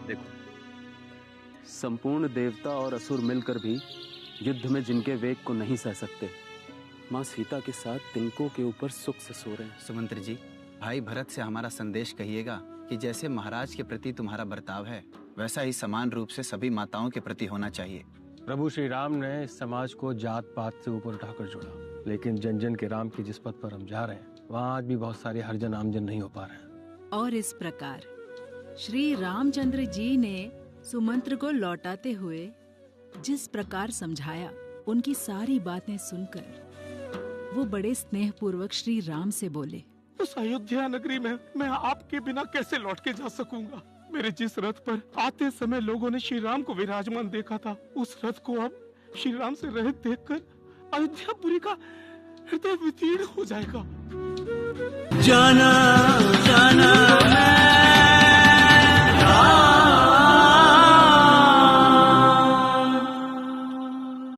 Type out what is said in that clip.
देखो, संपूर्ण देवता और असुर मिलकर भी युद्ध में जिनके वेग को नहीं सह सकते, माँ सीता के साथ तिनकों के ऊपर सुख से सो रहे हैं। सुमंत्र जी, भाई भरत से हमारा संदेश कहिएगा कि जैसे महाराज के प्रति तुम्हारा बर्ताव है, वैसा ही समान रूप से सभी माताओं के प्रति होना चाहिए। प्रभु श्री राम ने इस समाज को जात पात से ऊपर उठाकर जोड़ा, लेकिन जन जन के राम की जिस पथ पर हम जा रहे हैं, वहाँ आज भी बहुत सारे हरजन आमजन नहीं हो पा रहे हैं। और इस प्रकार श्री रामचंद्र जी ने सुमंत्र को लौटाते हुए जिस प्रकार समझाया, उनकी सारी बातें सुनकर वो बड़े स्नेहपूर्वक श्री राम से बोले, उस अयोध्या नगरी में मैं आपके बिना कैसे लौट के जा सकूंगा? मेरे जिस रथ पर आते समय लोगों ने श्री राम को विराजमान देखा था, उस रथ को अब श्री राम से रहित देखकर अयोध्यापुरी का हृदय विदीर्ण हो जाएगा। जाना